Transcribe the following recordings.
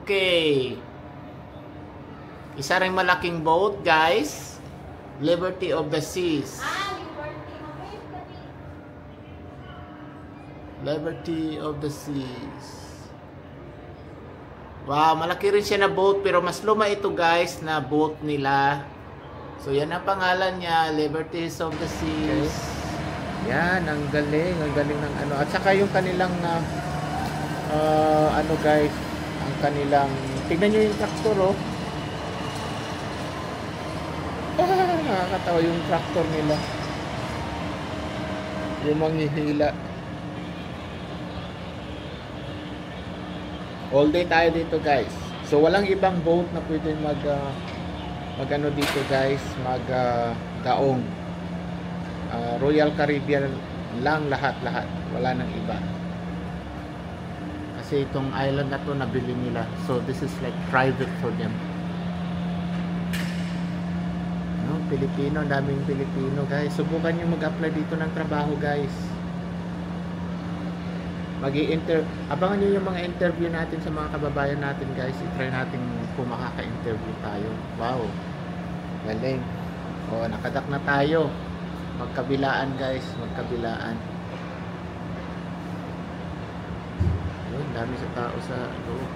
Okay. Isa ring malaking boat, guys. Liberty of the Seas. Liberty of the Seas. Wow, malaki rin siya na boat, pero mas luma ito, guys, na boat nila. So yan ang pangalan niya, Liberties of the Seas. Okay. Yan, ang galing ng ano. At saka yung kanilang ano, guys, ang kanilang, tignan nyo yung tractor, oh. Nakakatawa yung tractor nila, yung manghihila. All day tayo dito, guys. So walang ibang boat na pwede mag ano dito, guys, daong. Royal Caribbean lang lahat, wala nang iba. Kasi itong island na to nabili nila, so this is like private for them. No, Pilipino, daming Pilipino, guys. Subukan nyo mag-apply dito ng trabaho, guys. Abangan nyo yung mga interview natin sa mga kababayan natin, guys. I-try natin kung makaka-interview tayo. Wow, galing. O, nakadak na tayo. Magkabilaan, guys, magkabilaan. Yun, dami sa tao sa loob.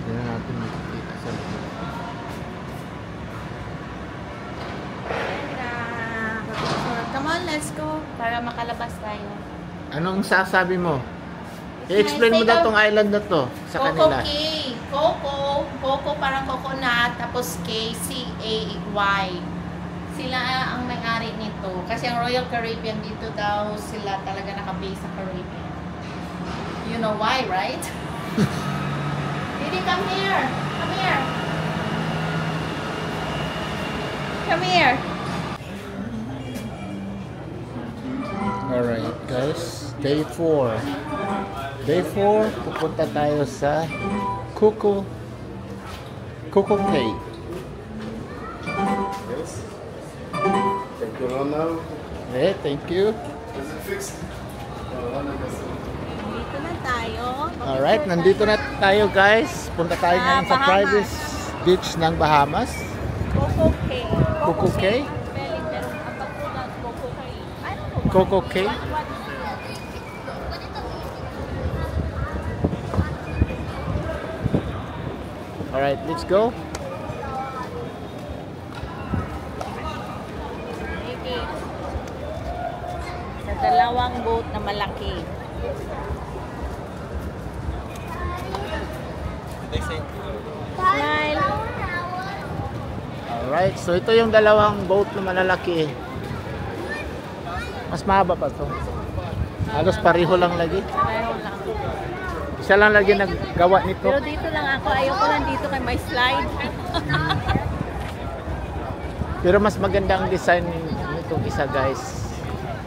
Hindi na natin makikita sa loob. Come on, let's go. Para makalabas tayo. Anong sasabi mo? I-explain mo daw tong island na to sa kanila. Coco, parang coconut, tapos K, C-A-Y. Sila ang may-ari nito. Kasi ang Royal Caribbean dito daw sila talaga nakabase sa Caribbean. You know why, right? Didi, come here. Come here. Come here. Alright, guys. Day 4. Day 4, pupunta tayo sa Coco Cay. Yes. Thank you, Ronald. Okay, thank you. Is it fixed? Dito na tayo. Alright, nandito na tayo, guys. Punta tayo ngayon sa private beach ng Bahamas. Coco Cay. Coco Cay. Alright, let's go. Sa dalawang boat na malaki. Smile. Alright, so ito yung dalawang boat na malalaki. Mas mahaba pa to. Halos pareho lang lagi. Pareho lang. Isa lang lagi naggawa nito. Pero dito lang ako. Ayoko lang dito kay may slide. Pero mas maganda ang design nitong isa, guys.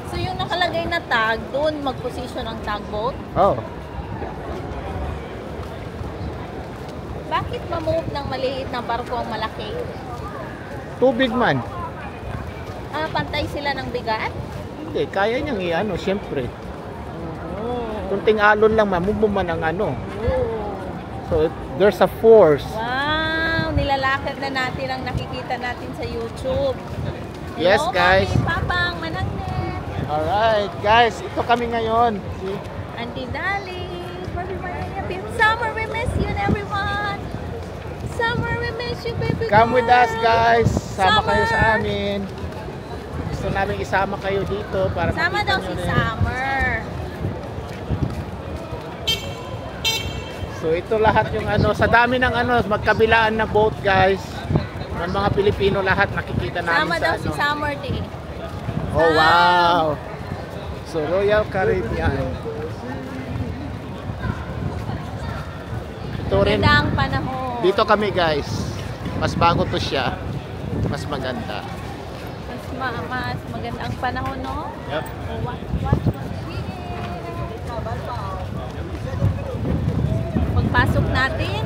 So yung nakalagay na tag, doon mag-position ang tugboat. Oh. Bakit ma-move ng maliit na barko ang malaki? Tubig man. Pantay sila ng bigat? Hindi, kaya niyang i-ano, siyempre. Kunting alon lang, mamove man ang ano. So, there's a force. Wow! Nilalakad na natin ang nakikita natin sa YouTube. Yes, Hello, guys. Mami, Papang, Managnet. Alright, guys. Ito kami ngayon. See? Auntie Dali. Summer, we miss you, everyone. Summer, we miss you, baby. Come with us, guys. Sama Summer. kayo sa amin. Gusto namin isama kayo dito para Sama makita daw nyo si rin. Summer. So ito lahat yung ano, sa dami ng ano, magkabilaan na boat, guys. Ng mga Pilipino lahat nakikita namin Sama sa daw ano. si Summer din. Oh, wow. So Royal Caribbean. Ito rin. Ganda ang panahon. Dito kami, guys. Mas bago to siya. Mas maganda. Mas maganda ang panahon, no? Yep. Pagpasok natin,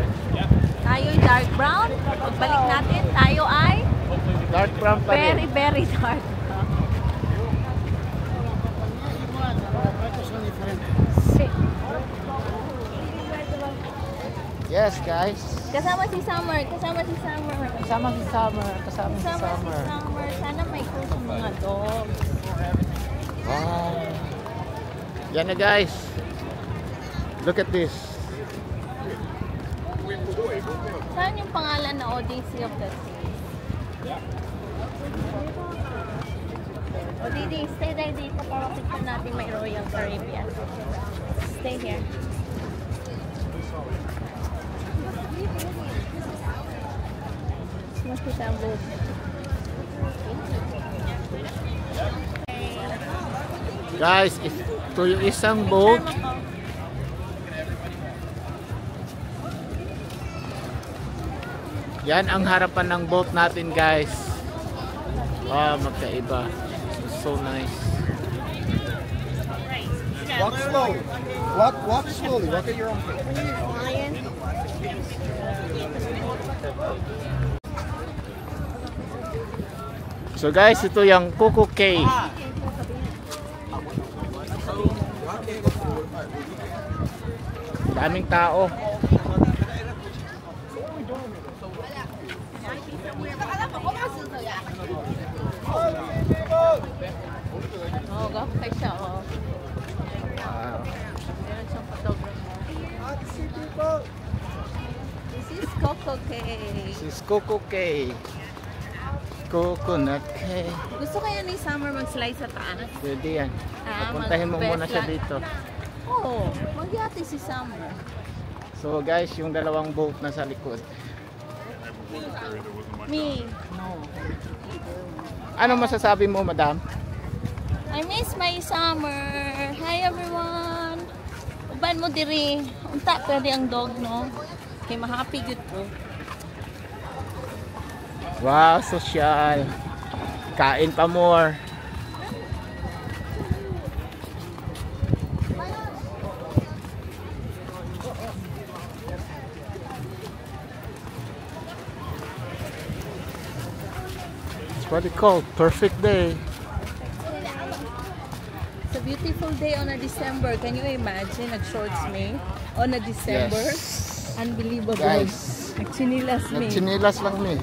tayo'y dark brown. Pagbalik natin, tayo ay Dark brown pa very, rin. very dark. Yes, guys. Kasama si Summer. Kasama si Summer. Kasama si Summer. Kasama si Kasama si Summer. Summer. Sana may cruise yung mga dogs. Wow. Yan na, guys. Look at this. Saan yung pangalan na Odyssey of the Seas? O Didi, stay there dito para tignan natin may Royal Caribbean. Stay here. Mas kita ang boat. Guys, ito yung isang boat. Yan ang harapan ng boat natin, guys. Wow, magkaiba. So nice. Walk slowly. Walk slowly. Walk at your own pace. So guys, ito yung Coco Cay. Daming tao. Oh, gapay siya, oh. Wow. Meron siyang photographer. This is Coco Cay. This is Coco Cay. Coconut Cay. Gusto kaya ni Summer mag-slide sa taas? Pwede yan. Ah, Papuntahin mo muna siya mag-best dito. Oo, magyati si Summer. So guys, yung dalawang boat na sa likod. Me. Ano masasabi mo, madam? I miss my Summer. Hi everyone. Uban mo diri. Unta pwede ang dog, no? Kay ma-happy good ko. Wow, social. Kain pa more. It's what they call perfect day. It's a beautiful day on a December. Can you imagine? Nag-shorts me on a December. Yes. Unbelievable. Guys, Nagchinilas me. nagchinilas lang ni.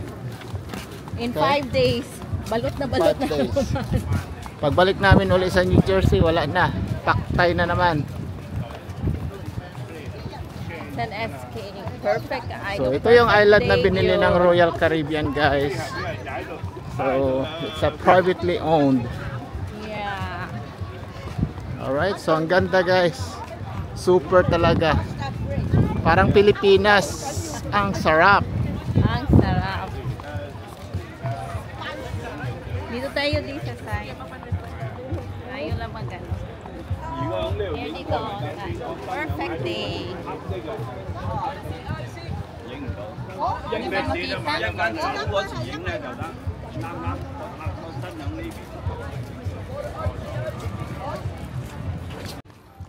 In Okay. 5 days. Balot na balot 5 na days. naman. Pagbalik namin uli sa New Jersey, wala na. Paktay na naman. San SK. Perfect. So ito yung island na binili ng Royal Caribbean, guys. So it's a privately owned. Yeah. Alright, so ang ganda, guys. Super talaga. Parang Pilipinas. Ang sarap. Ang sarap. Dito tayo din sa side. Tayo lang magano. Here you go. Perfect day. Hindi ba makita?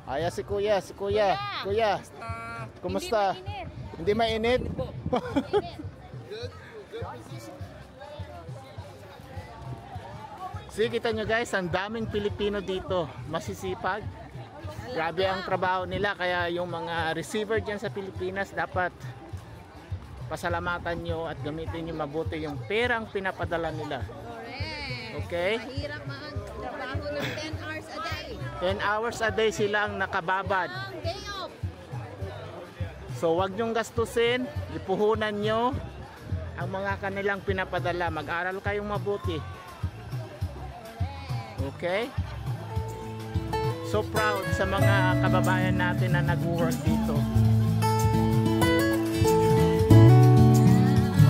Aya si Kuya, si Kuya. Kuya, kumusta? Hindi mainit? See, kita nyo guys, ang daming Pilipino dito. Masisipag. Grabe ang trabaho nila. Kaya yung mga receiver dyan sa Pilipinas, dapat pasalamatan nyo at gamitin nyo mabuti yung perang pinapadala nila. Correct. Okay? Mahirap magtrabaho ng 10 hours a day. 10 hours a day sila ang nakababad. Ang day off. So wag nyong gastusin, ipuhunan nyo ang mga kanilang pinapadala. Mag-aral kayong mabuti. Okay? So proud sa mga kababayan natin na nag-work dito.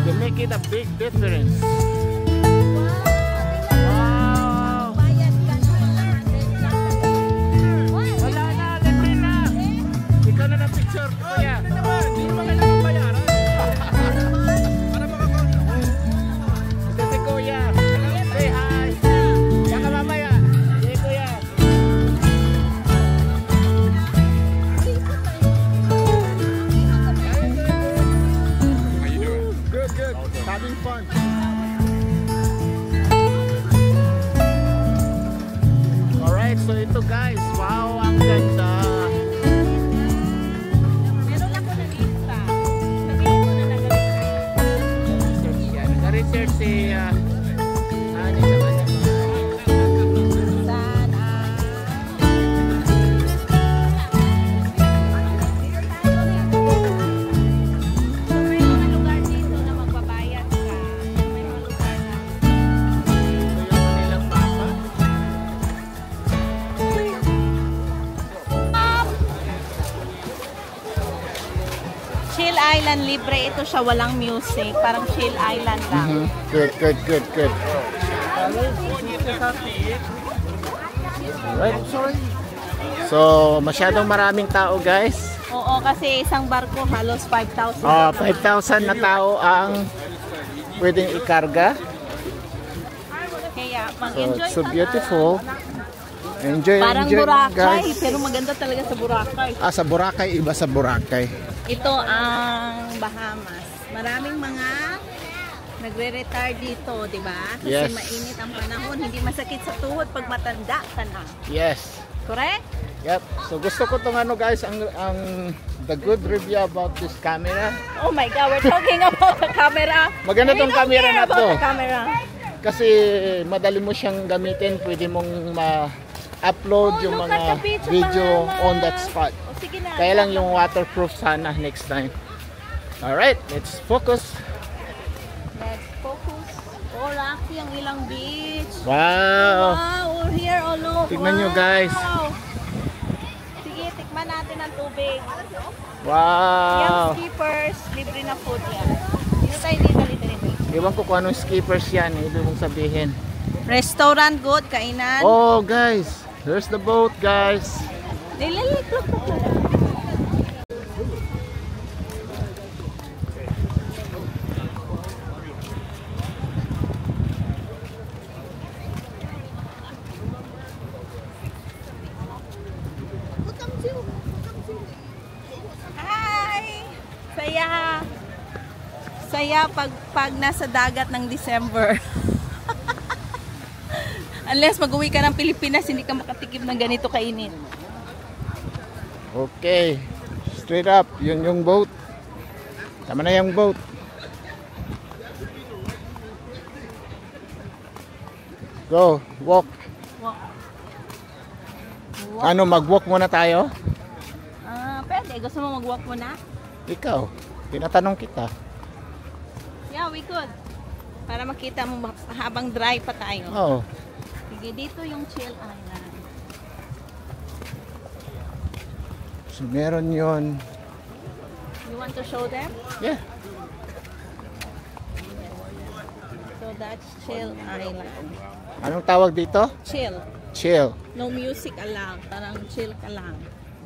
They make it a big difference. Wow! Wala na, libre na! Ikaw na ng picture, kuya. Hindi pa kailangan bayaran. Ito si kuya. Say hi. Yan ka mamaya. Hey, kuya. How you doing? Good, good. Having fun. Alright, so ito guys. Wow, ang ganda. Meron ako na lista. Kuya Ani sa kanyang Saan may mga lugar dito na magbabayad ka. May mga lugar na. ito yung kanilang mapa. Chill Island, libre ito siya, walang music. Parang chill island lang. Good, good, good, good. Alright. So, masyadong maraming tao guys. Oo, kasi isang barko halos 5,000. 5,000 na tao ang pwedeng ikarga. Kaya So, mag-enjoy it's so ka na. beautiful. Enjoy, Parang enjoy Boracay, guys. pero maganda talaga sa Boracay. Sa Boracay, iba sa Boracay. Ito ang Bahamas. Maraming mga nagre-retire dito, di ba? Kasi Yes. mainit ang panahon, hindi masakit sa tuhod pag matanda ka na. Yes. Correct? Yep. So gusto ko tong ano guys, ang the good review about this camera. Oh my God, we're talking about the camera. Maganda We tong don't camera care na about to. the camera. Kasi madali mo siyang gamitin, pwede mong ma-upload Oh, yung look mga at the beach of video Bahamas. on that spot. O, sige na. Kaya lang yung waterproof sana next time. Alright, let's focus. Let's focus. Oh, Rocky ang ilang beach. Wow! Wow, we're here all over. Tignan nyo, guys. Sige, tikman natin ang tubig. Yung Wow! skippers, libre na food yan. Dito tayo, dito. Iwan ko kung anong skippers yan, ibig mong sabihin. Restaurant good, kainan. Oh guys, there's the boat guys. Look. Hi! Saya pag nasa dagat ng December. Unless mag-uwi ka ng Pilipinas, hindi ka makatikim ng ganito kainit. Okay, straight up, yun yung boat. Tama na yung boat. Go, walk. Wow. Ano, mag-walk muna tayo? Pwede. Gusto mo mag-walk muna? Ikaw, tinatanong kita. Yeah, we could. Para makita mo habang dry pa tayo. Oh, Sige, dito yung chill island. so meron yun. You want to show them? Yeah. So that's chill island. Anong tawag dito? Chill. Chill. No music allowed. Parang chill ka lang.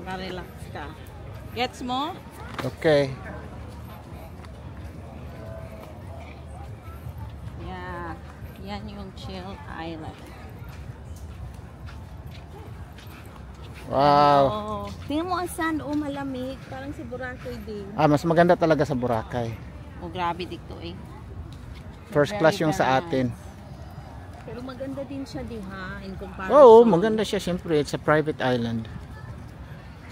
Maka-relax ka. Gets mo? Okay. Yeah. Yan yung chill island. Wow. Oh, tingnan mo ang sand. Oh, malamig. Parang si Boracay din. Mas maganda talaga sa Boracay. Oh, grabe dito eh. First class yung sa atin. Pero maganda din siya, di ha? In comparison. Oo, maganda siya siyempre. It's a private island.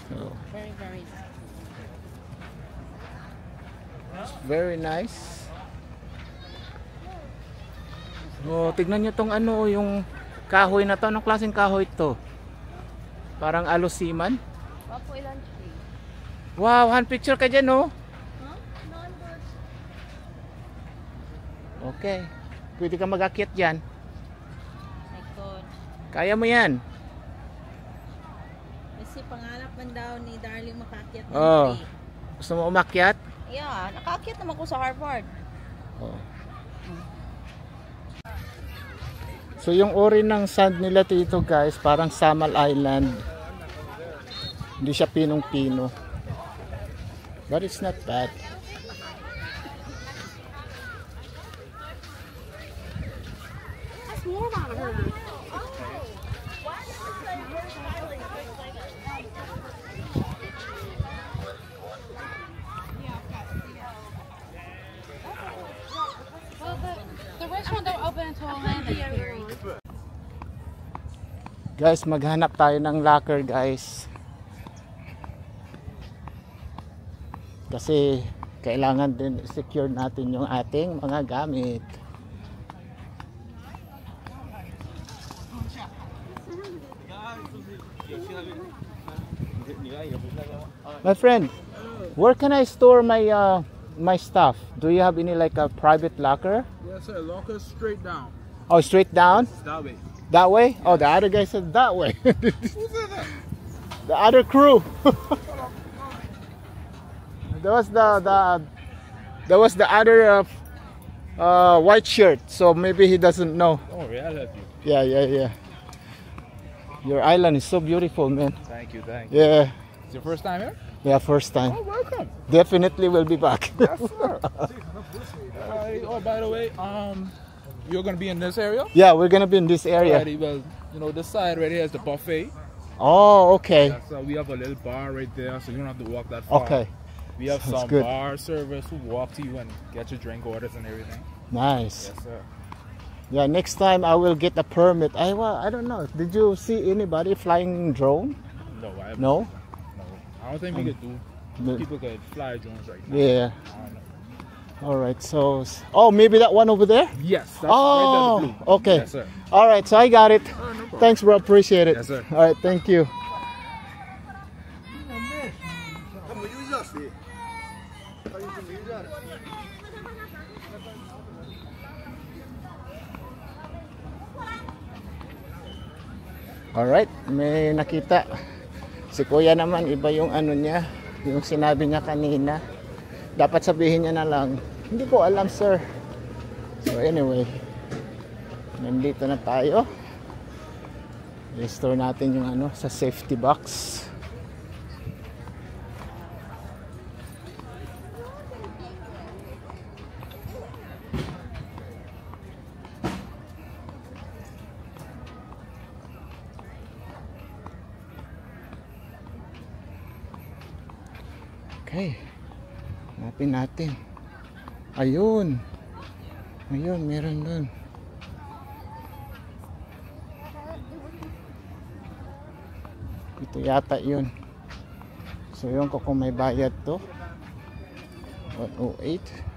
So, Very, very nice. it's very nice. Oh, tignan niyo tong ano, yung kahoy na to. Anong klaseng kahoy to? Parang alosiman. Wapo ilan tree? Wow, hand picture ka dyan, oh. Huh? Non-bird. Okay. Pwede ka mag-akyat dyan. My God. Kaya mo yan. Kasi pangarap man daw ni Darling makakyat ng Oh. tree. Gusto mo umakyat? Yeah, nakakyat naman ko sa Harvard. Oh. So yung uri ng sand nila dito guys, parang Samal Island. Hindi siya pinong-pino. But it's not bad. That's warm out of her. The restaurant don't open until 11. Guys, maghanap tayo ng locker guys. Kasi kailangan din secure natin yung ating mga gamit. My friend, where can I store my my stuff? Do you have any like a private locker? Yes, sir. Locker straight down. Oh, straight down? That way. That way? Oh, the other guy said that way. Who said that? The other crew. That was the other white shirt. So maybe he doesn't know. Don't worry, I'll help you. Yeah. Your island is so beautiful, man. Thank you, thank you. Yeah. It's your first time here? Yeah, first time. Oh, welcome. Definitely will be back. Yes, sir. Oh, by the way, you're gonna be in this area? Yeah, we're gonna be in this area. Alrighty, well, you know, this side right here is the buffet. Oh, okay. Yeah, so we have a little bar right there, so you don't have to walk that far. Okay. We have Sounds some good. bar service who walk to you and get your drink orders and everything. Nice. Yes, sir. Yeah, next time I will get a permit. I don't know. Did you see anybody flying drone? No, I haven't. No? No. I don't think we could do. The- People could fly drones right now. Yeah. I don't know. All right. So, oh, maybe that one over there? Yes. That's Oh, right there, the blue. okay. Yes, sir. All right. So I got it. Oh, no problem. Thanks, bro. Appreciate it. Yes, sir. All right. Thank you. Alright, may nakita. Si kuya naman, iba yung ano niya, yung sinabi niya kanina. Dapat sabihin niya na lang, hindi ko alam sir. So anyway, nandito na tayo. I-store natin yung ano sa safety box. Okay. Hanapin natin. Ayun. Ayun, meron doon. Ito yata yun. So yun ko kung may bayad to. 108.